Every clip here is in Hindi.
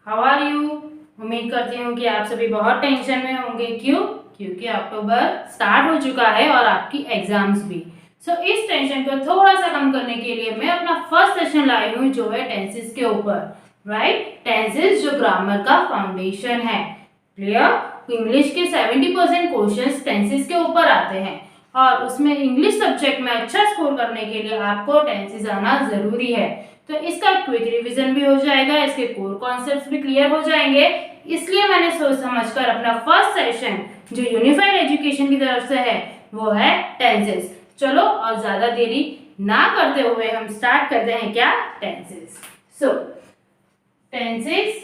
How are you? उम्मीद करती हूँ कि आप सभी बहुत टेंशन में होंगे। क्यों? क्योंकि अक्टूबर स्टार्ट हो चुका है और आपकी एग्जाम्स भी। इस टेंशन को थोड़ा सा कम करने के लिए मैं अपना फर्स्ट सेशन लाई हूँ जो है टेंसेस के ऊपर। राइट, टेंसेस जो ग्रामर का फाउंडेशन है। क्लियर? इंग्लिश के 70% क्वेश्चंस टेंसेस के ऊपर आते हैं और उसमें इंग्लिश सब्जेक्ट में अच्छा स्कोर करने के लिए आपको टेंसेस आना जरूरी है। तो इसका क्विक रिवीजन भी हो जाएगा, इसके कोर कॉन्सेप्ट्स भी क्लियर हो जाएंगे। इसलिए मैंने सोच समझकर अपना फर्स्ट सेशन जो यूनिफाइड एजुकेशन की तरफ से है वो है टेंसेस। चलो और ज्यादा देरी ना करते हुए हम स्टार्ट करते हैं क्या? टेंसेस। टेंसेस,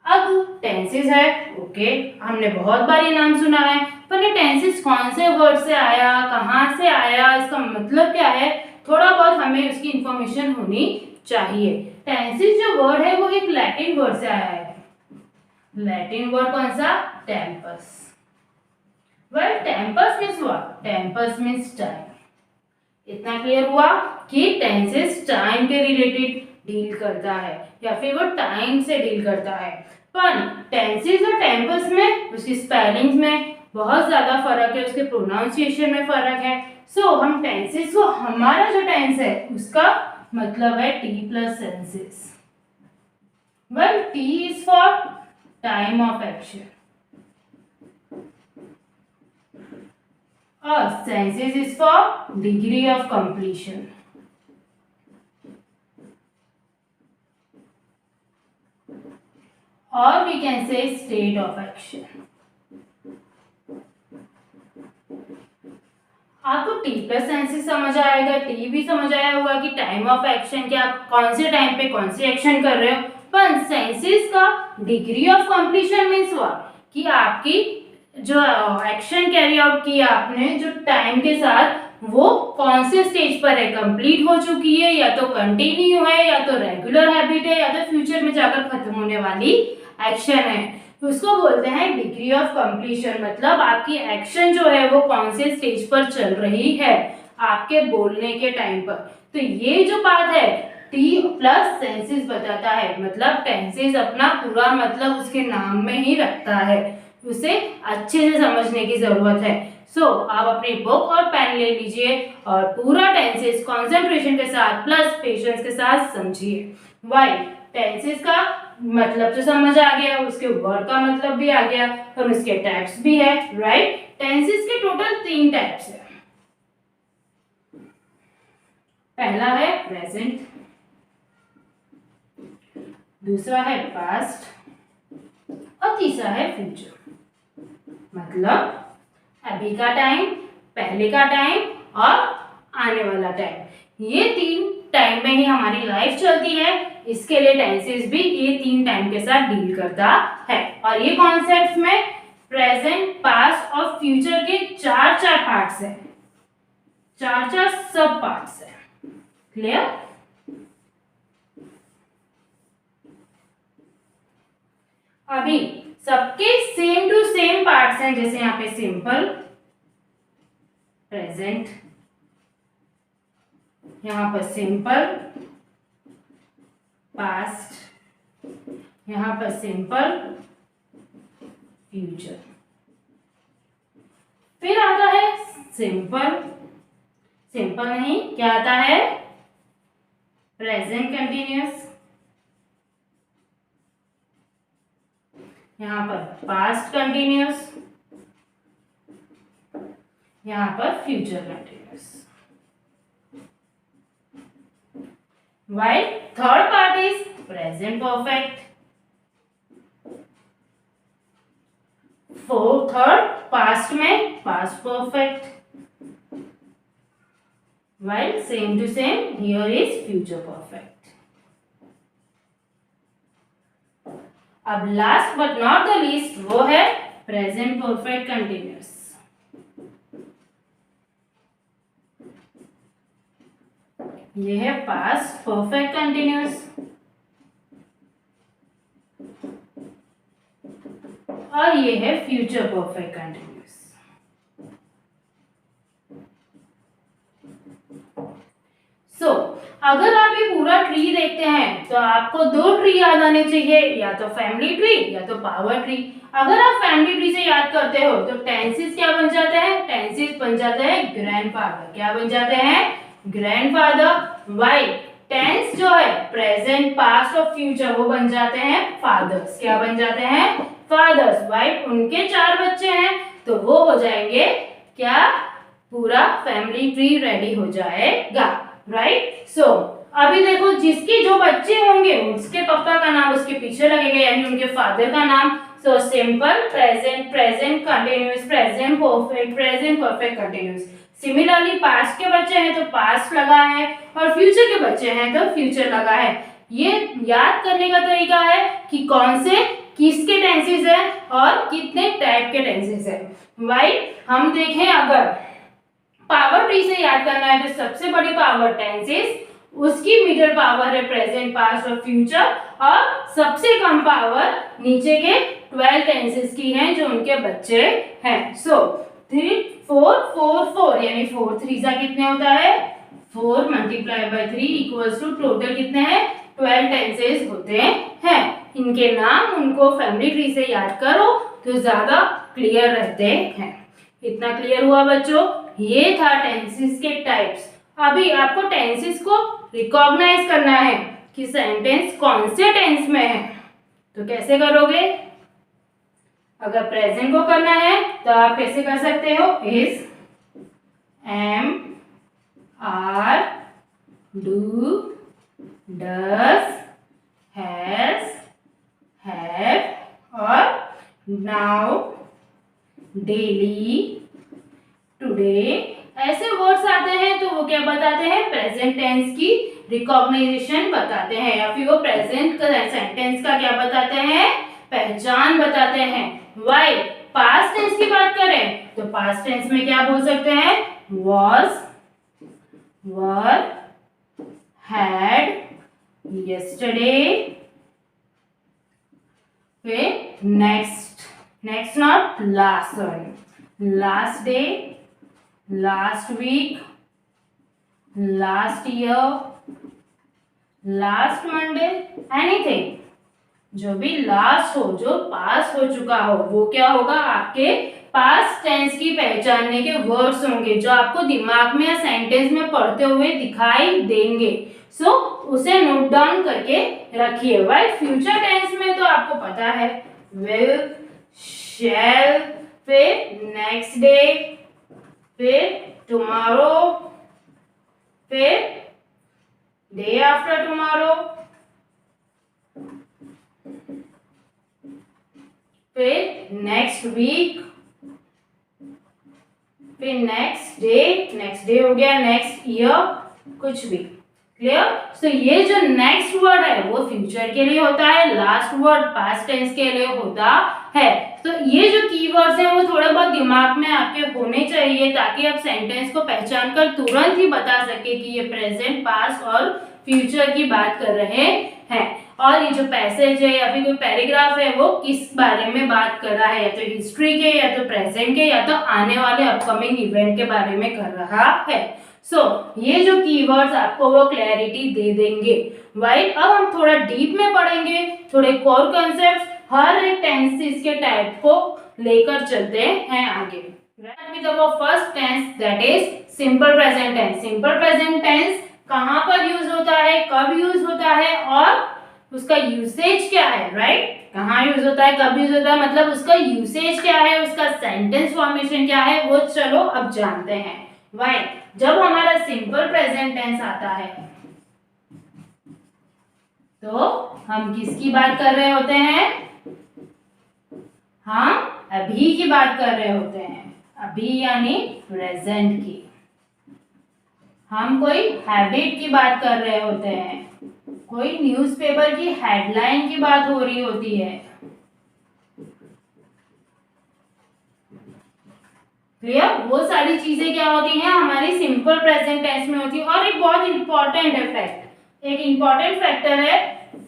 अब टेंसेस है, ओके, हमने बहुत बार ये नाम सुना है, पर ये टेंसेस कौन से वर्ड से आया, कहाँ से आया, इसका मतलब क्या है, थोड़ा बहुत हमें उसकी इंफॉर्मेशन होनी चाहिए। टेंसेस जो वर्ड है वो एक लैटिन वर्ड से आया है। लैटिन वर्ड कौन सा? Tempest. Well, Tempest means what? Tempest means time. इतना क्लियर हुआ कि टेंसेस टाइम के रिलेटेड डील करता है या फिर वो टाइम से डील करता है। पर टेंसेस और टेम्पस में उसकी स्पेलिंग्स में बहुत ज्यादा फर्क है, उसके प्रोनाउंसिएशन में फर्क है। हम टेंसेस को, हमारा जो टेंस है उसका मतलब है T plus senses. Well, T is for time of action और senses is for degree of completion. Or we can say state of action. आपको टी प्लस सेंसेस समझ आएगा, टी भी समझ आया होगा कि टाइम ऑफ एक्शन, कि आप कौन से टाइम पे कौन सी एक्शन कर रहे हो। पर सेंसेस का degree of completion means what? कि आपकी जो एक्शन कैरी आउट किया आपने जो टाइम के साथ, वो कौन से स्टेज पर है, कंप्लीट हो चुकी है या तो कंटिन्यू है या तो रेगुलर हैबिट है या तो फ्यूचर में जाकर खत्म होने वाली एक्शन है। उसको बोलते हैं डिग्री ऑफ कंप्लीशन। मतलब आपकी एक्शन जो है वो कौन से स्टेज पर चल रही है आपके बोलने के टाइम पर। तो ये जो बात है टी प्लस सेंसेस बताता है। मतलब टेंसेस अपना पूरा मतलब उसके नाम में ही रखता है, उसे अच्छे से समझने की जरूरत है। आप अपनी बुक और पेन ले लीजिए और पूरा टेंसेस कंसंट्रेशन के साथ प्लस पेशेंस के साथ समझिए। वाई? टेंसेस का मतलब तो समझ आ गया, उसके वर्ड का मतलब भी आ गया और उसके टाइप्स भी है। राइट? टेंसेस के टोटल 3 टाइप्स है। पहला है प्रेजेंट, दूसरा है पास्ट और तीसरा है फ्यूचर। मतलब अभी का टाइम, पहले का टाइम और आने वाला टाइम। ये 3 टाइम में ही हमारी लाइफ चलती है। इसके लिए टेंसेस भी ये 3 टाइम के साथ डील करता है। और ये कॉन्सेप्ट्स में प्रेजेंट, पास्ट और फ्यूचर के 4 पार्ट्स है, 4 सब पार्ट्स है। क्लियर? अभी सबके सेम टू सेम पार्ट्स हैं, जैसे यहाँ पे सिंपल, प्रेजेंट, यहाँ पर सिंपल, पास्ट, यहाँ पर सिंपल, फ्यूचर। फिर आता है सिंपल, सिंपल नहीं, क्या आता है? प्रेजेंट कंटिन्यूअस, यहाँ पर पास्ट कंटिन्यूअस, यहाँ पर future continuous. While third part is present perfect. Third past में past perfect. While same to same here is future perfect. अब last but not the least वो है present perfect continuous. ये है पास्ट परफेक्ट कंटिन्यूअस और ये है फ्यूचर परफेक्ट कंटिन्यूअस। अगर आप ये पूरा ट्री देखते हैं तो आपको दो ट्री याद आने चाहिए, या तो फैमिली ट्री या तो पावर ट्री। अगर आप फैमिली ट्री से याद करते हो तो टेंसेस क्या बन जाते हैं? टेंसेस बन जाते हैं ग्रैंडफादर। क्या बन जाते हैं? ग्रैंडफादर। वाई टेंस जो है प्रेजेंट, पास्ट और फ्यूचर वो बन जाते हैं फादर्स। क्या बन जाते हैं? फादर्स। वाई उनके 4 बच्चे हैं तो वो हो जाएंगे क्या? पूरा फैमिली ट्री रेडी हो जाएगा, राइट। सो अभी देखो जिसके जो बच्चे होंगे उसके पापा का नाम उसके पीछे लगेगा, यानी उनके फादर का नाम। So simple present, present continuous, present perfect, present perfect continuous. Similarly past के बच्चे हैं तो पास्ट लगा है, और फ्यूचर के बच्चे हैं तो फ्यूचर लगा है। ये याद करने का तरीका है कि कौन से किसके टेंसेस है और कितने टाइप के टेंसेस है। भाई हम देखें, अगर पावर ट्री से याद करना है तो सबसे बड़ी पावर टेंसेस, उसकी मिडिल पावर है प्रेजेंट, पास्ट और फ्यूचर, और सबसे कम पावर नीचे के 12 टेंसेस की है जो उनके बच्चे हैं। सो 3 4 4 4 यानी 4 3 जा कितने होता है? 4 multiply by 3 equals to total कितने हैं? 12 टेंसेस होते हैं। इनके नाम उनको फैमिली ट्री से याद करो तो ज्यादा क्लियर रहते हैं। इतना क्लियर हुआ बच्चों? ये था टेंसेस के टाइप्स। अभी आपको टेंसेस को रिकॉग्नाइज करना है कि सेंटेंस कौन से टेंस में है। तो कैसे करोगे? अगर प्रेजेंट को करना है तो आप कैसे कर सकते हो? Is, am, are, do, does, has, have और नाउ, डेली, टुडे, ऐसे वर्ड्स आते हैं तो वो क्या बताते हैं? प्रेजेंट टेंस की रिकॉग्नाइजेशन बताते हैं, या फिर वो प्रेजेंट सेंटेंस का क्या बताते हैं? पहचान बताते हैं। वाई पास्ट टेंस की बात करें तो पास्ट टेंस में क्या बोल सकते हैं? was, were, had, yesterday, फिर next, next not last, sorry, last day, last week, last year, last Monday, anything जो भी लास्ट हो, जो पास हो चुका हो, वो क्या होगा? आपके पास्ट टेंस की पहचानने के वर्ड्स होंगे जो आपको दिमाग में या सेंटेंस में पढ़ते हुए दिखाई देंगे। सो उसे नोट डाउन करके रखिए। वाई फ्यूचर टेंस में तो आपको पता है विल, शैल, फिर नेक्स्ट डे, फिर टुमारो, फिर डे आफ्टर टुमारो, फिर नेक्स्ट वीक, फिर नेक्स्ट डे हो गया, नेक्स्ट ईयर, कुछ भी। क्लियर? सो ये जो नेक्स्ट वर्ड है वो फ्यूचर के लिए होता है, लास्ट वर्ड पास्ट टेंस के लिए होता है। तो ये जो कीवर्ड्स हैं वो थोड़े बहुत दिमाग में आपके होने चाहिए ताकि आप सेंटेंस को पहचान कर तुरंत ही बता सके कि ये प्रेजेंट, पास्ट और फ्यूचर की बात कर रहे हैं। और ये जो पैसेज है या फिर कोई पैराग्राफ है वो किस बारे में बात कर रहा है, या तो हिस्ट्री के, या तो प्रेजेंट के, या तो आने वाले अपकमिंग इवेंट के बारे में कर रहा है। सो ये जो कीवर्ड्स आपको वो क्लैरिटी दे देंगे। वाइल अब हम थोड़ा डीप में पढ़ेंगे, थोड़े कोर कॉन्सेप्ट्स, हर एक टेंसेस के टाइप को लेकर चलते हैं आगे। First tense that is simple present tense. Simple present tense कहाँ पर यूज होता है, कब यूज होता है और उसका यूसेज क्या है, राइट? कहाँ यूज होता है, कब यूज होता है, मतलब उसका यूसेज क्या है, उसका सेंटेंस फॉर्मेशन क्या है, वो चलो अब जानते हैं। वाई जब हमारा सिंपल प्रेजेंट टेंस आता है तो हम किसकी बात कर रहे होते हैं? हम अभी की बात कर रहे होते हैं। अभी यानी प्रेजेंट की। हम कोई हैबिट की बात कर रहे होते हैं, कोई न्यूज़पेपर की हेडलाइन की बात हो रही होती है। क्लियर? वो सारी चीजें क्या होती हैं हमारी सिंपल प्रेजेंट टेंस में होती है। और एक बहुत इंपॉर्टेंट फैक्टर है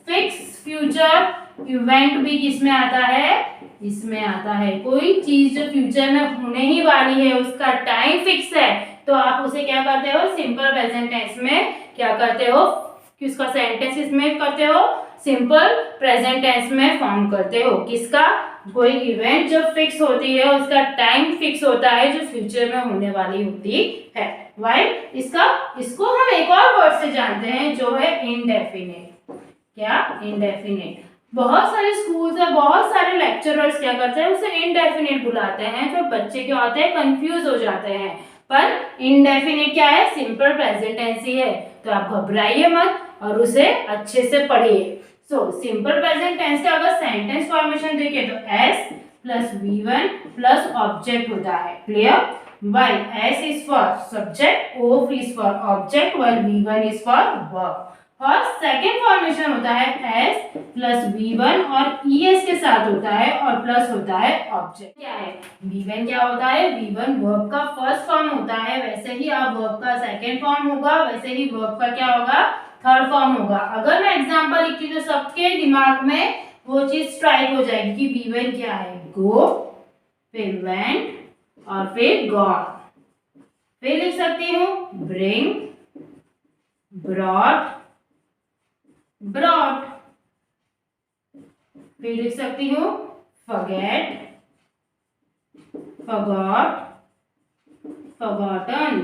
फिक्स फ्यूचर इवेंट भी किसमें आता है? इसमें आता है। कोई चीज जो फ्यूचर में होने ही वाली है, उसका टाइम फिक्स है, तो आप उसे क्या करते हो? सिंपल प्रेजेंट टेंस में क्या करते हो? कि उसका सेंटेंस इसमें करते हो, सिंपल प्रेजेंट टेंस में फॉर्म करते हो। किसका? कोई इवेंट जब फिक्स होती है उसका टाइम फिक्स होता है जो फ्यूचर में होने वाली होती है। वाइट इसको हम एक और वर्ड से जानते हैं जो है इनडेफिनेट। क्या? इनडेफिनेट। बहुत सारे स्कूल्स और बहुत सारे लेक्चरर्स क्या करते हैं, उसे इनडेफिनेट बुलाते हैं, तो बच्चे क्या होते हैं, कंफ्यूज हो जाते हैं। पर इनडेफिनेट क्या है? सिंपल प्रेजेंट टेंस ही है, तो आप घबराइए मत और उसे अच्छे से पढ़िए। सो सिंपल प्रेजेंट टेंस का अगर सेंटेंस फॉर्मेशन देखें तो S plus V1 plus object होता है। Clear? While S is for subject, O is for object, while V1 is for verb। और सेकेंड फॉर्मेशन होता है S प्लस V1 और ES के साथ होता है और प्लस होता है ऑब्जेक्ट। क्या है? V1 क्या होता है? V1 वर्ब का फर्स्ट फॉर्म होता है, वैसे ही अब वर्ब का सेकेंड फॉर्म होगा, वैसे ही वर्ब का क्या होगा? थर्ड फॉर्म होगा। अगर मैं एग्जांपल लिखती तो सबके दिमाग में वो चीज स्ट्राइक हो जाएगी कि V1 क्या है? गो, फिर वेंट और फिर गॉन। फिर लिख सकती हूँ ब्रिंग, ब्रॉट, ब्रॉट। फिर लिख सकती हूँ फॉरगेट, फॉरगॉट, फॉरगॉटन।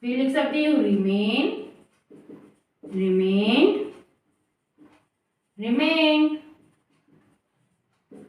फिर लिख सकती हूँ रिमेन, remained, remained,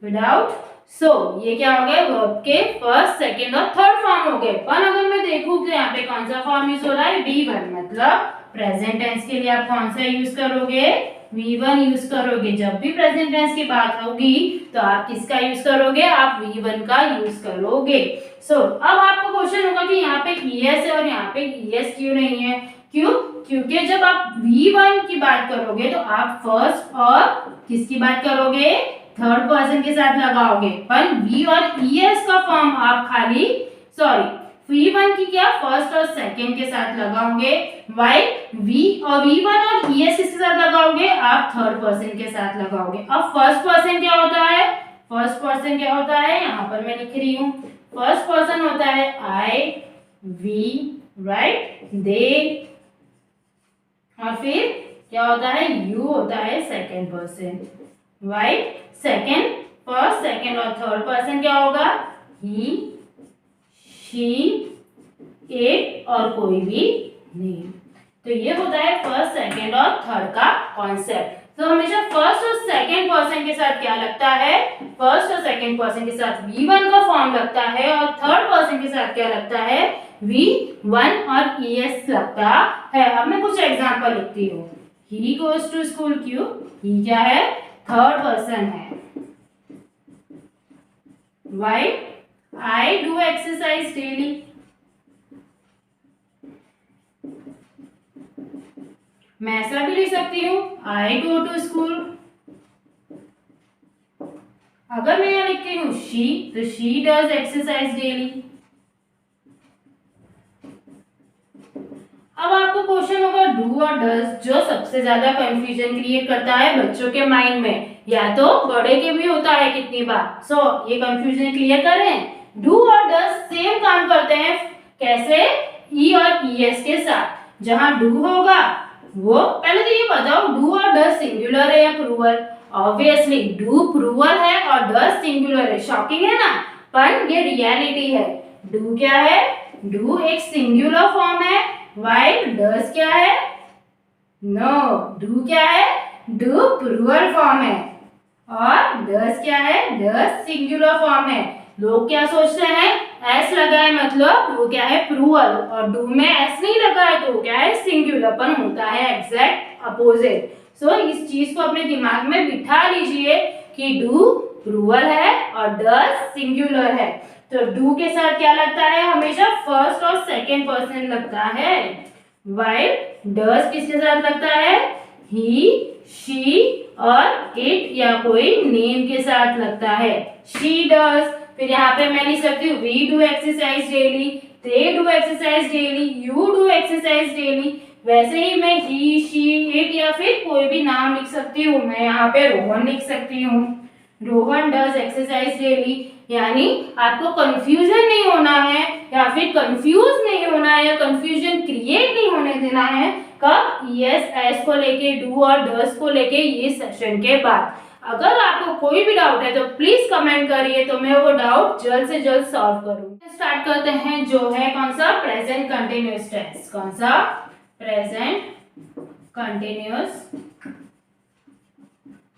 without। सो ये क्या हो गए? वर्ब के फर्स्ट, सेकेंड और थर्ड फॉर्म हो गए। पर अगर मैं देखूं कि यहाँ पे कौन सा फॉर्म यूज हो रहा है? V1, मतलब प्रेजेंट टेंस के लिए आप कौन सा यूज करोगे? V1 यूज करोगे। जब भी प्रेजेंट टेंस की बात होगी तो आप किसका यूज करोगे? आप V1 का यूज करोगे। सो अब आपको क्वेश्चन होगा कि यहाँ पे ES है और यहाँ पे ES क्यों नहीं है? क्यों? क्योंकि जब आप V1 की बात करोगे तो आप फर्स्ट और किसकी बात करोगे? थर्ड पर्सन के साथ लगाओगे। पर V और ES का फॉर्म आप खाली V1 की क्या? फर्स्ट और सेकंड के साथ लगाओगे। वाइल V1 और ES किसके साथ लगाओगे? आप थर्ड पर्सन के साथ लगाओगे। अब फर्स्ट पर्सन क्या होता है? फर्स्ट पर्सन क्या होता है? यहाँ पर मैं लिख रही हूँ। फर्स्ट पर्सन होता है I, we, राइट, दे, और फिर क्या होता है? यू होता है second person. Right? Second, first, second और थर्ड पर्सन क्या होगा? ही, शी, इट और कोई भी नेम। तो ये होता है फर्स्ट, सेकेंड और थर्ड का कॉन्सेप्ट। तो हमेशा फर्स्ट और सेकेंड पर्सन के साथ क्या लगता है? फर्स्ट और सेकेंड पर्सन के साथ V1 का फॉर्म लगता है और थर्ड पर्सन के साथ क्या लगता है? V1 और ES लगता है। अब मैं कुछ एग्जांपल लिखती हूँ। He goes to school। क्यों? He क्या है? थर्ड पर्सन है। Why? I do exercise daily। मैं ऐसा भी लिख सकती हूँ I go to school। अगर मैं यहाँ लिखती हूँ she, तो she does exercise daily। अब आपको क्वेश्चन होगा डू और डज, जो सबसे ज्यादा कंफ्यूजन क्रिएट करता है बच्चों के माइंड में, या तो बड़े के भी होता है कितनी बार। सो ये कंफ्यूजन क्लियर करें। डू और डज सेम काम करते हैं। कैसे? ई और ईएस के साथ। जहां डू होगा वो, पहले तो ये बताओ डू और डज सिंगुलर है या प्लूरल? ऑब्वियसली डू प्लूरल है और डज सिंगुलर है। शॉकिंग है ना? पर ये रियलिटी है। डू क्या है? डू एक सिंगुलर फॉर्म है, while does क्या है? नो, डू क्या है? डू प्लूरल फॉर्म है और does क्या है? does सिंगुलर फॉर्म है। लोग क्या सोचते हैं? एस लगा है मतलब वो क्या है? प्लूरल, और डू में एस नहीं लगा है तो क्या है? सिंगुलर। पर होता है एग्जैक्ट अपोजिट। सो इस चीज को अपने दिमाग में बिठा लीजिए कि डू प्लूरल है और does सिंगुलर है। तो डू के साथ क्या लगता है? हमेशा फर्स्ट और सेकेंड पर्सन लगता है। वाइल डज किसके साथ लगता है? ही, शी और इट या कोई नेम के साथ लगता है। She does. फिर यहाँ पे मैं लिख सकती हूँ we do exercise daily, they do exercise daily, you do exercise daily. वैसे ही मैं ही, शी, इट या फिर कोई भी नाम लिख सकती हूँ। मैं यहाँ पे रोहन लिख सकती हूँ। Rohan does exercise daily. यानी आपको कंफ्यूजन नहीं होना है या फिर कंफ्यूज नहीं होना है या कंफ्यूजन क्रिएट नहीं होने देना है। कब? यस एस को लेके, डू और डस को लेके ये सेशन के बाद। अगर आपको कोई भी डाउट है तो प्लीज कमेंट करिए, तो मैं वो डाउट जल्द से जल्द सॉल्व करूँ। स्टार्ट करते हैं, जो है कौन सा? Present continuous tense. कौन सा? Present continuous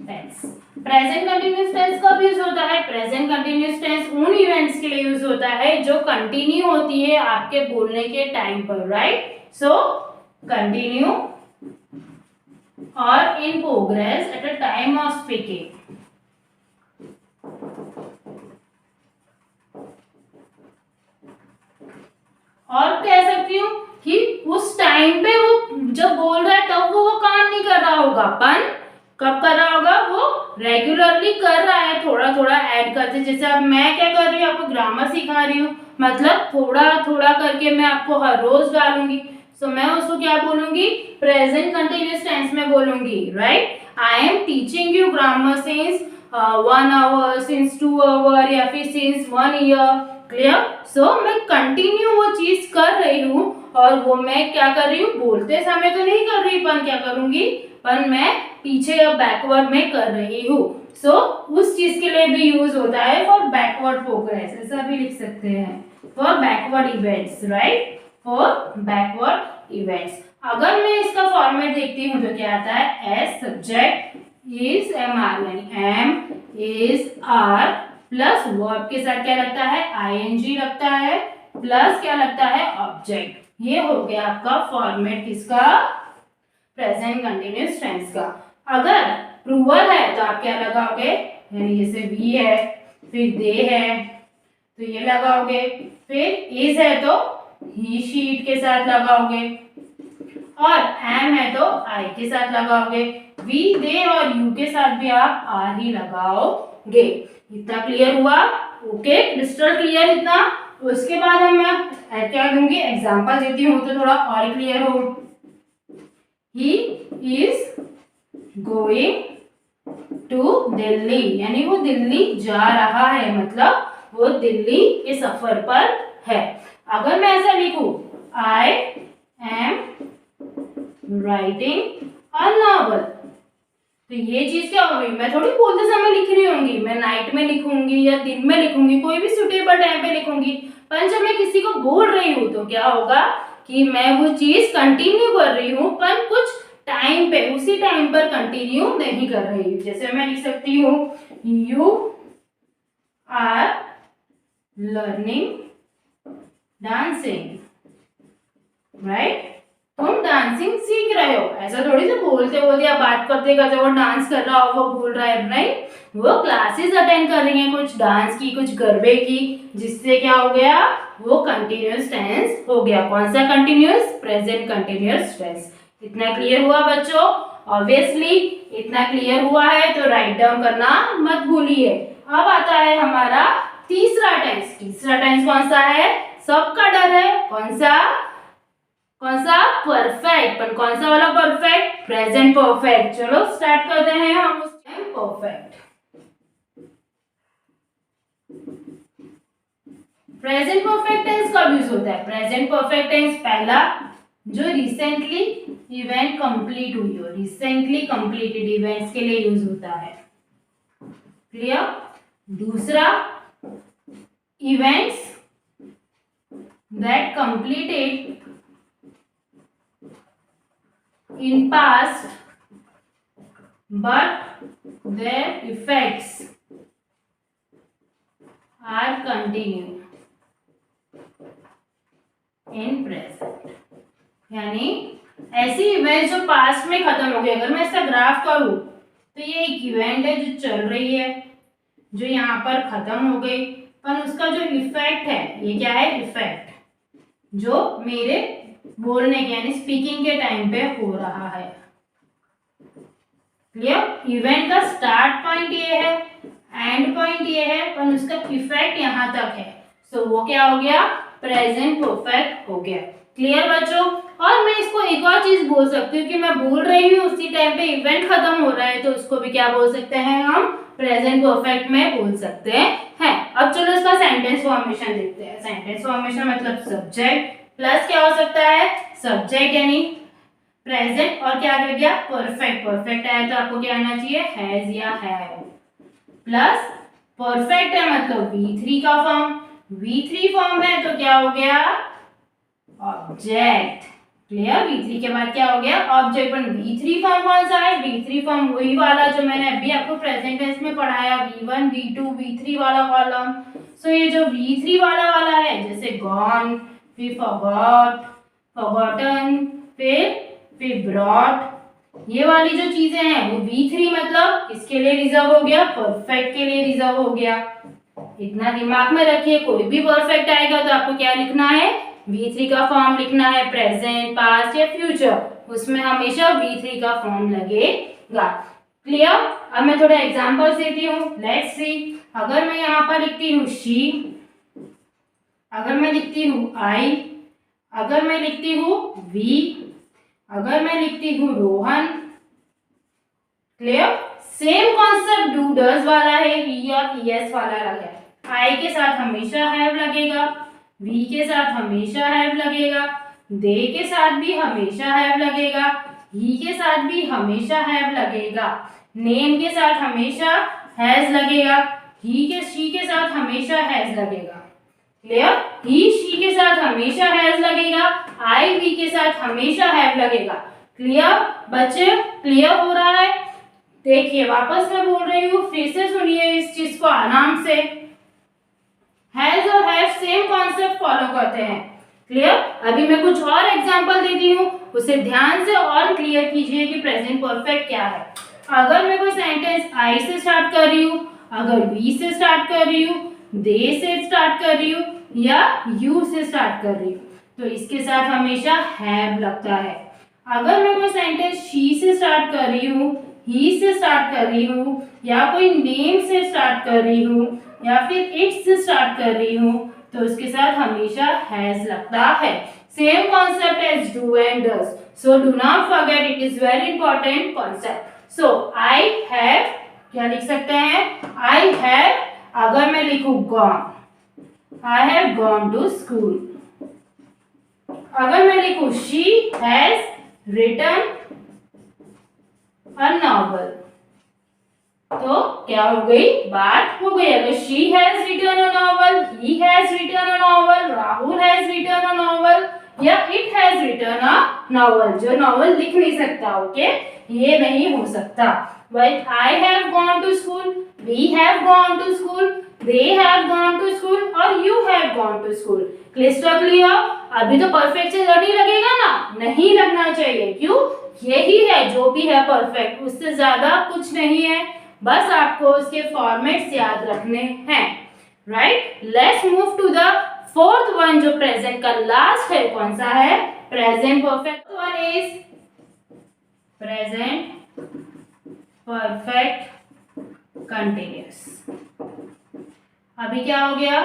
tense. Present continuous tense कब यूज होता है? प्रेजेंट कंटिन्यूअस टेंस उन इवेंट्स के लिए यूज होता है जो कंटिन्यू होती है आपके बोलने के टाइम पर, राइट? सो कंटिन्यू और in progress at a time of speaking. और कह सकती हूँ कि उस टाइम पे वो जब बोल रहा है तब वो काम नहीं कर रहा होगा, पर कब कर रहा होगा? वो रेगुलरली कर रहा है, थोड़ा थोड़ा ऐड करते। जैसे अब मैं क्या कर रही हूँ, आपको ग्रामर सिखा रही हूँ, मतलब थोड़ा थोड़ा करके मैं आपको हर रोज डालूंगी। सो मैं उसको क्या बोलूंगी? प्रेजेंट कंटिन्यूअस टेंस में बोलूंगी, right? I am teaching you grammar since 1 hour, since 2 hour, या फिर सिंस 1 ईयर। क्लियर? सो मैं कंटिन्यू वो चीज कर रही हूँ, और वो मैं क्या कर रही हूँ? बोलते समय तो नहीं कर रही, पर क्या करूंगी? पर मैं पीछे या बैकवर्ड में कर रही हूँ। सो उस चीज के लिए भी यूज होता है फॉर बैकवर्ड प्रोग्रेस, ऐसा भी लिख सकते हैं, for backward events, right? For backward events. अगर मैं इसका फॉर्मेट देखती हूँ तो क्या आता है? S subject is am are, यानी am is are plus verb के साथ क्या लगता है? आईएनजी लगता है, प्लस क्या लगता है? ऑब्जेक्ट। ये हो गया आपका फॉर्मेट किसका? प्रेजेंट कंटिन्यूअस टेंस का। अगर प्रूवल है तो आप क्या लगाओगे? यानी जैसे वी है, फिर दे है तो ये लगाओगे, फिर इज है तो ही शीट के साथ लगाओगे, और एम है तो आई के साथ लगाओगे, वी दे और यू के साथ भी आप आर ही लगाओगे। इतना क्लियर हुआ? ओके, क्रिस्टल क्लियर इतना? उसके बाद हम मैं क्या दूंगी? एग्जांपल देती हूँ तो थोड़ा और क्लियर हो। He is going to Delhi, यानी वो दिल्ली जा रहा है, मतलब वो दिल्ली के सफर पर है। अगर मैं ऐसा लिखूं, I am writing a novel, तो ये चीज क्या होगी? मैं थोड़ी बोलते समय लिख रही होंगी, मैं नाइट में लिखूंगी या दिन में लिखूंगी, कोई भी सुटेबल टाइम पे लिखूंगी। पर जब मैं किसी को बोल रही हूँ तो क्या होगा कि मैं वो चीज कंटिन्यू कर रही हूँ, पर कुछ टाइम पे, उसी टाइम पर कंटिन्यू नहीं कर रही हूँ। जैसे मैं लिख सकती हूँ, you are learning dancing, right? तुम डांसिंग सीख रहे हो। ऐसा थोड़ी तो बोलते बोलते या बात करते करते वो डांस कर रहा हो, वो बोल रहा है, राइट? वो क्लासेस अटेंड कर रही हैं, कुछ डांस की, कुछ गरबे की, जिससे क्या हो गया? वो कंटिन्यूअस टेंस हो गया। कौन सा कंटिन्यूअस? Present continuous tense. इतना क्लियर हुआ बच्चों? ऑब्वियसली इतना क्लियर हुआ है तो राइट डाउन करना मत भूलिए। अब आता है हमारा तीसरा टेंस। तीसरा टेंस कौन सा है? सबका डर है। कौन सा? कौन सा? परफेक्ट। पर कौन सा वाला परफेक्ट? Present perfect. चलो स्टार्ट करते हैं हम उस time perfect. Present perfect tense कब यूज होता है? प्रेजेंट परफेक्ट टेंस पहला जो रिसेंटली इवेंट कंप्लीट हुई हो, रिसेंटली कंप्लीटेड इवेंट्स के लिए यूज होता है। क्लियर? दूसरा, events that completed in past but their effects are continue in present। यानी ऐसी इवेंट जो पास्ट में खत्म हो गई। अगर मैं इसका ग्राफ करूं तो ये एक इवेंट है जो चल रही है, जो यहाँ पर खत्म हो गई, पर उसका जो इफेक्ट है, ये क्या है? इफेक्ट जो मेरे बोलने के यानी स्पीकिंग के टाइम पे हो रहा है। क्लियर? इवेंट का स्टार्ट पॉइंट ये है, एंड पॉइंट ये है, पर उसका इफेक्ट यहाँ तक है। सो वो क्या हो गया? प्रेजेंट परफेक्ट हो गया। क्लियर बच्चों? और मैं इसको एक और चीज बोल सकती हूँ कि मैं बोल रही हूँ उसी टाइम पे इवेंट खत्म हो रहा है, तो उसको भी क्या बोल सकते हैं? हम प्रेजेंट परफेक्ट में बोल सकते हैं। अब चलो इसका सेंटेंस फॉर्मेशन देखते हैं। सेंटेंस फॉर्मेशन मतलब सब्जेक्ट प्लस क्या हो सकता है? सब्जेक्ट, यानी प्रेजेंट और क्या आ गया परफेक्ट। परफेक्ट आया तो आपको क्या आना चाहिए हैज या हैव, प्लस परफेक्ट है मतलब V3 का फॉर्म, V3 फॉर्म है तो क्या हो गया ऑब्जेक्ट। क्लियर। V3 के बाद क्या हो गया ऑब्जेक्ट। पर V3 फॉर्म कौन सा है, V3 फॉर्म वही वाला जो मैंने अभी आपको प्रेजेंट टेंस में पढ़ाया, V1 V2 V3 वाला कॉलम। सो ये जो V3 वाला है जैसे गॉन, फिर फॉरगॉट, फॉरगॉटन, फिर ब्रॉट, ये वाली जो चीजें हैं वो V3 मतलब किसके लिए रिजर्व हो गया परफेक्ट के लिए रिजर्व हो गया। इतना दिमाग में रखिए, कोई भी परफेक्ट आएगा तो आपको क्या लिखना है V3 का फॉर्म लिखना है, प्रेजेंट पास्ट या फ्यूचर, उसमें हमेशा V3 का फॉर्म लगेगा। क्लियर। अब मैं थोड़ा एग्जांपल्स देती हूँ, लेट्स सी। अगर मैं यहाँ पर लिखती हूँ शी, अगर मैं लिखती हूँ आई, अगर मैं लिखती हूँ वी, अगर मैं लिखती हूँ Rohan. Clear. Same concept do does वाला है, ही और ईएस वाला है। आई के साथ हमेशा हैव लगेगा, वी के साथ हमेशा हैव लगेगा, दे के साथ भी हमेशा हैव लगेगा, ही के साथ भी हमेशा हैव लगेगा, नेम के साथ हमेशा हैज लगेगा, शी के साथ हमेशा हैज लगेगा। क्लियर। ही शी के साथ हमेशा हैज लगेगा, आई वी के साथ हमेशा हैव लगेगा। क्लियर बच्चे, क्लियर हो रहा है। देखिए वापस मैं बोल रही हूँ, फिर से सुनिए इस चीज को आराम से। हैज और हैव सेम कॉन्सेप्ट फॉलो करते हैं। क्लियर। अभी मैं कुछ और एग्जांपल देती हूँ, उसे ध्यान से और क्लियर कीजिए कि प्रेजेंट परफेक्ट क्या है। अगर मैं कोई सेंटेंस आई से स्टार्ट कर रही हूँ, अगर वी से स्टार्ट कर रही हूँ, दे से स्टार्ट कर रही हूँ या यू से स्टार्ट कर रही हूँ तो इसके साथ हमेशा हैव लगता है। अगर मैं कोई सेंटेंस शी से स्टार्ट कर रही हूँ, ही से स्टार्ट कर रही हूँ या कोई नेम से स्टार्ट कर रही हूँ या फिर इट से स्टार्ट कर रही हूँ तो उसके साथ हमेशा हैज लगता है। Same concept as do and does, so do not forget, it is very important concept. So I have क्या लिख सकते हैं, आई हैव, अगर मैं लिखूं gone, I have gone to school. अगर मैं लिखूं she has written a novel तो क्या हो गई, बात हो गई। अगर she has written a novel, he has written a novel, Rahul has written a novel या it has written a novel, जो नॉवल लिख नहीं सकता, ओके, ये नहीं हो सकता। But I have gone to school, we have gone to school, they have gone to school और you have gone to school। Clyster clear. अभी तो परफेक्ट से नहीं लगेगा ना, नहीं लगना चाहिए, क्यों, यही है जो भी है परफेक्ट, उससे ज्यादा कुछ नहीं है, बस आपको उसके फॉर्मेट्स याद रखने हैं। Right. Let's move to the fourth one, जो प्रेजेंट का लास्ट है, कौन सा है, present perfect. One is present perfect continuous. अभी क्या हो गया,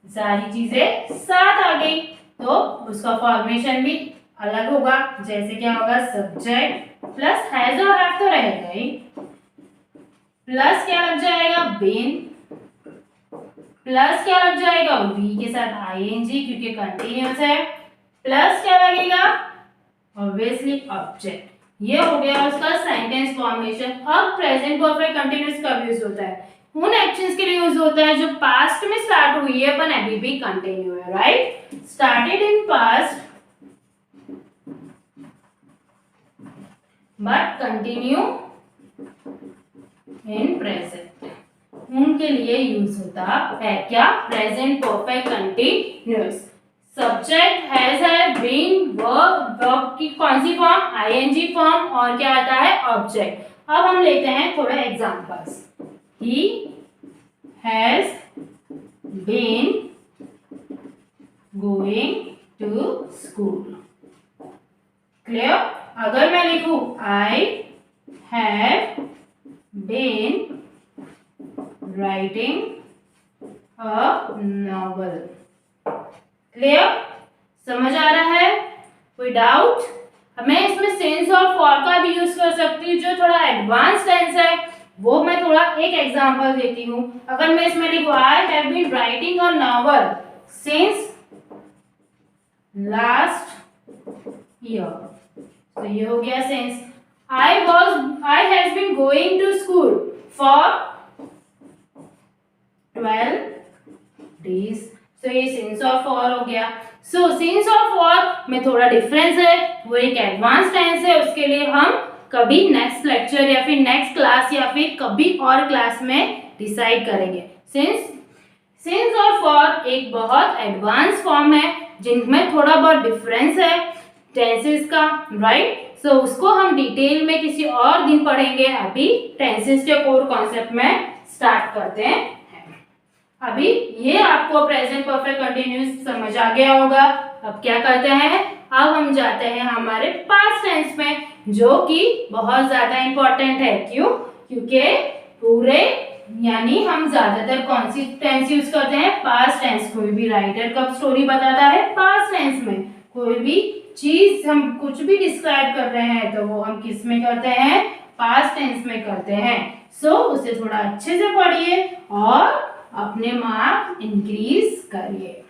सारी चीजें साथ आ गई तो उसका फॉर्मेशन भी अलग होगा। जैसे क्या होगा, सब्जेक्ट प्लस हैज और हैव तो रहेगा ही, प्लस क्या लग जाएगा, बीन, प्लस क्या लग जाएगा, वी के साथ आईएनजी क्योंकि कंटिन्यूअस है, प्लस क्या लगेगा, ऑब्वियसली ऑब्जेक्ट। ये हो गया उसका सेंटेंस फॉर्मेशन। अब प्रेजेंट परफेक्ट कंटिन्यूअस कब यूज होता है, उन एक्शंस के लिए यूज होता है जो पास्ट में स्टार्ट हुई है पर अभी भी कंटिन्यू है। Right. Started in past but continue in present, उनके लिए यूज होता है क्या, present perfect continuous. Subject has, have, been, verb की कौन सी फॉर्म, आईएनजी फॉर्म, और क्या आता है, ऑब्जेक्ट। अब हम लेते हैं थोड़े examples. He has been going to school. Clear. अगर मैं लिखूं I have been writing a novel. Clear, समझ आ रहा है, कोई डाउट। मैं इसमें सेंस और फॉर का भी यूज कर सकती हूँ, जो थोड़ा एडवांस टेंस है वो मैं थोड़ा एक एग्जांपल देती हूँ। अगर मैं इसमें लिखूं I have been writing a novel since last year, तो ये हो गया sense. I has been going to school for 12 days। तो ये सिंस ऑफ फॉर हो गया। सो सिंस ऑफ फॉर में थोड़ा डिफरेंस है, वो एक एडवांस टेंस है, उसके लिए हम कभी नेक्स्ट लेक्चर या फिर नेक्स्ट क्लास या फिर कभी और क्लास में डिसाइड करेंगे। सिंस और फॉर एक बहुत एडवांस फॉर्म है जिनमें थोड़ा बहुत डिफरेंस है टेंसेस का, राइट। सो उसको हम डिटेल में किसी और दिन पढ़ेंगे। अभी टेंसेस के कोर कॉन्सेप्ट में स्टार्ट करते हैं। अभी ये आपको प्रेजेंट परफेक्ट कंटिन्यूअस समझ आ गया होगा। अब क्या करते हैं, अब हम जाते हैं हमारे पास्ट टेंस में, जो कि बहुत ज्यादा इंपॉर्टेंट है। क्यों? क्योंकि पूरे यानी हम ज्यादातर कौन सी टेंस यूज करते हैं? Past tense. कोई भी राइटर कब स्टोरी बताता है? पास्ट टेंस में। कोई भी चीज हम कुछ भी डिस्क्राइब कर रहे हैं तो वो हम किस में करते हैं? पास्ट टेंस में करते हैं। सो उसे थोड़ा अच्छे से पढ़िए और अपने मार्क इंक्रीज करिए।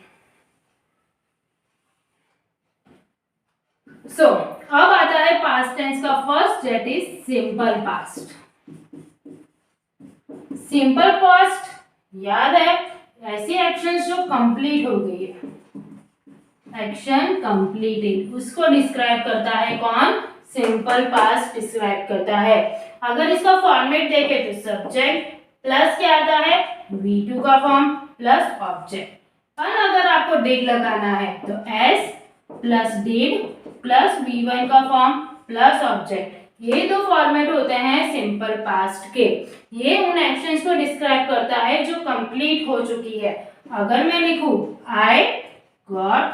सो अब आता है पास्ट टेंस का first, that is simple past. Simple past याद है ऐसी एक्शंस जो कंप्लीट हो गई है, एक्शन कंप्लीटेड, उसको डिस्क्राइब करता है कौन? सिंपल पास्ट डिस्क्राइब करता है। अगर इसका फॉर्मेट देखें तो सब्जेक्ट प्लस क्या आता है? V2 का फॉर्म प्लस ऑब्जेक्ट। और अगर आपको डिड लगाना है तो S plus did plus V1 का फॉर्म प्लस ऑब्जेक्ट। ये दो फॉर्मेट होते हैं सिंपल पास्ट के। ये उन एक्शंस को डिस्क्राइब करता है जो कंप्लीट हो चुकी है। अगर मैं लिखूं I got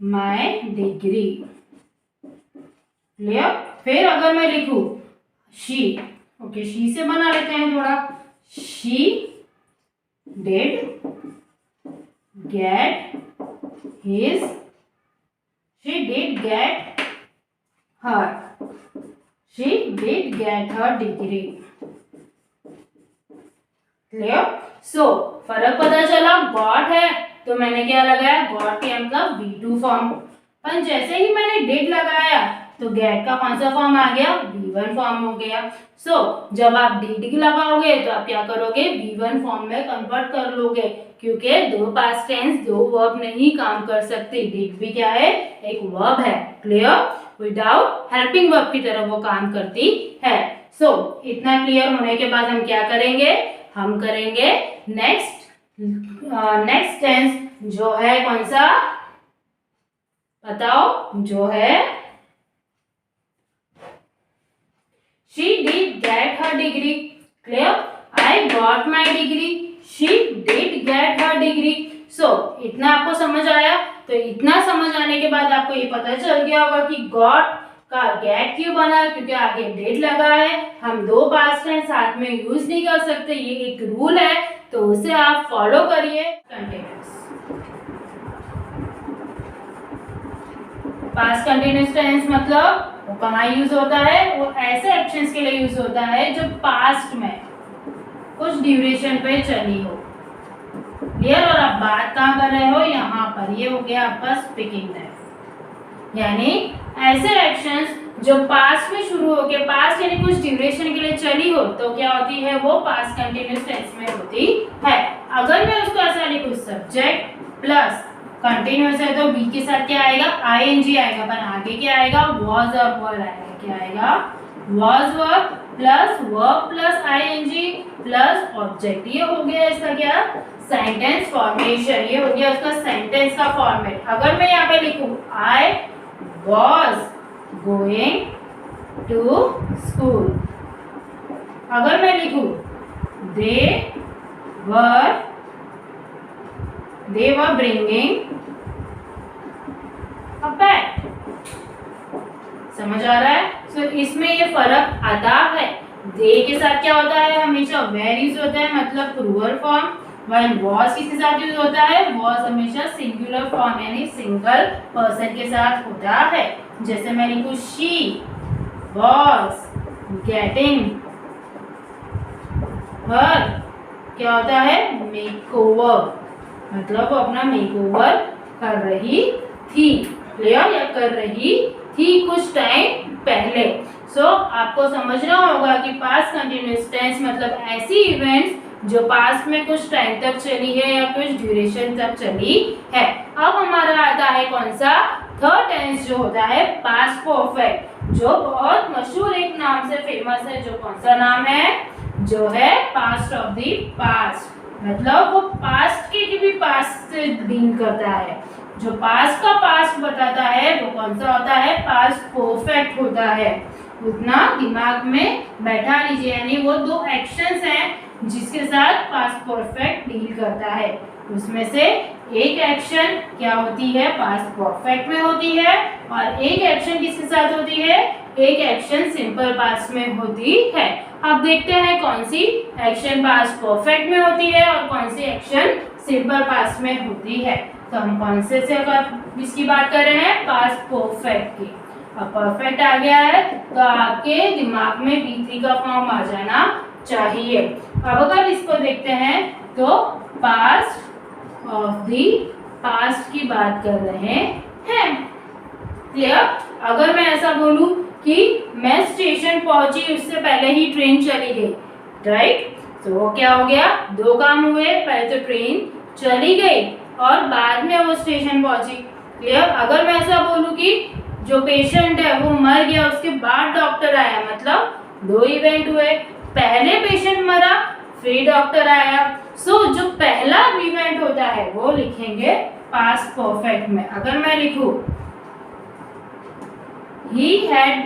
my degree, clear. फिर अगर मैं लिखूं she, ओके शी से बना लेते हैं थोड़ा, she did get her degree, clear. So फर्क पता चला, गॉट है तो मैंने क्या लगाया? गॉट के मतलब V2 फॉर्म। पर जैसे ही मैंने डिड लगाया तो गेट का कौन सा फॉर्म आ गया? V1 फॉर्म हो गया। सो जब आप डिड लगाओगे तो आप क्या करोगे? V1 फॉर्म में कन्वर्ट कर लोगे, क्योंकि दो पास्ट टेंस दो वर्ब नहीं काम कर सकते। डिड भी क्या है? एक वर्ब है, क्लियर। विदाउट हेल्पिंग वर्ब की तरह वो काम करती है। सो इतना क्लियर होने के बाद हम क्या करेंगे? हम करेंगे नेक्स्ट टेंस, जो है कौन सा? बताओ, जो है she did get her degree, clear। I got my degree, she did get her degree। so इतना आपको समझ आया? तो इतना समझ आने के बाद आपको ये पता चल गया होगा कि got का get क्यों बना, क्योंकि आगे did लगा है। हम दो पास्ट टेंस साथ में यूज नहीं कर सकते, ये एक रूल है, तो उसे आप फॉलो करिए। कंटिन्यूअस पास्ट कंटिन्यूअस टेंस मतलब वो कहाँ यूज होता है? वो ऐसे एक्शंस के लिए यूज होता है जो पास्ट में कुछ ड्यूरेशन पे चली हो, क्लियर। और आप बात कहाँ कर रहे हो? यहाँ पर। ये हो गया आपका स्पीकिंग टेंस, यानी ऐसे एक्शंस जो पास्ट में शुरू हो के पास्ट यानी कुछ ड्यूरेशन के लिए चली हो तो क्या होती है? वो पास्ट कंटिन्यूअस टेंस में होती है। अगर मैं उसको ऐसा लिखूं सब्जेक्ट प्लस कंटिन्यूअस है तो बी के साथ क्या आएगा? ing आएगा, पर आगे क्या आएगा? was और were आएगा। क्या आएगा? was were plus verb plus ing plus object. ये हो गया इसका क्या? Sentence formation. ये हो गया उसका सेंटेंस का फॉर्मेट। अगर मैं यहाँ पे लिखूं I was going to school, अगर मैं लिखूं they were bringing a bag, समझ आ रहा है? सो इसमें ये फर्क आता है। दे के साथ क्या होता है? हमेशा वेर यूज होता है, मतलब प्लूरल फॉर्म। व्हाइल वॉज किसके साथ यूज होता है? वॉज हमेशा सिंगुलर फॉर्म यानी सिंगल पर्सन के साथ होता है। जैसे मैं लिखूं शी वॉज गेटिंग हर, क्या होता है? मेकओवर, मतलब वो अपना मेकओवर कर रही थी, क्लियर, या कर रही थी कुछ टाइम पहले। सो आपको समझना होगा कि पास्ट कंटिन्यूअस टेंस मतलब ऐसी इवेंट्स जो पास्ट में कुछ टाइम तक चली है या कुछ ड्यूरेशन तक चली है। अब हमारा आता है कौन सा, थर्ड टेंस जो होता है पास्ट परफेक्ट, जो बहुत मशहूर एक नाम से फेमस है। जो कौन सा नाम है, जो है पास्ट ऑफ द पास्ट, मतलब वो पास्ट के भी पास्ट से डील करता है। जो पास्ट का पास्ट बताता है वो कौन सा होता है, पास्ट परफेक्ट होता है। उतना दिमाग में बैठा लीजिए, यानी वो दो एक्शंस हैं जिसके साथ पास्ट परफेक्ट डील करता है। उसमें से एक एक्शन क्या होती है, पास्ट परफेक्ट में होती है, और एक एक्शन किसके साथ होती है, एक एक्शन सिंपल पास्ट में होती है। अब देखते हैं कौन सी एक्शन पास्ट परफेक्ट में होती है और कौन सी एक्शन सिंपल पास्ट में होती है। तो हम कौन से अगर इसकी बात कर रहे हैं, पास्ट परफेक्ट की। अब परफेक्ट आ गया है तो आपके दिमाग में B3 का फॉर्म आ जाना चाहिए। अब अगर इसको देखते हैं तो पास्ट ऑफ द पास्ट की बात कर रहे हैं। क्लियर? अगर मैं ऐसा बोलूं कि मैं स्टेशन पहुंची, उससे पहले ही ट्रेन चली गई, राइट? तो क्या हो गया, दो काम हुए, पहले तो ट्रेन चली गई और बाद में वो स्टेशन पहुंची। क्लियर? अगर मैं ऐसा बोलूं कि जो पेशेंट है वो मर गया, उसके बाद डॉक्टर आया, मतलब दो इवेंट हुए, पहले पेशेंट मरा फिर डॉक्टर आया। सो जो पहला इवेंट होता है वो लिखेंगे पास्ट परफेक्ट में। अगर मैं लिखूं he had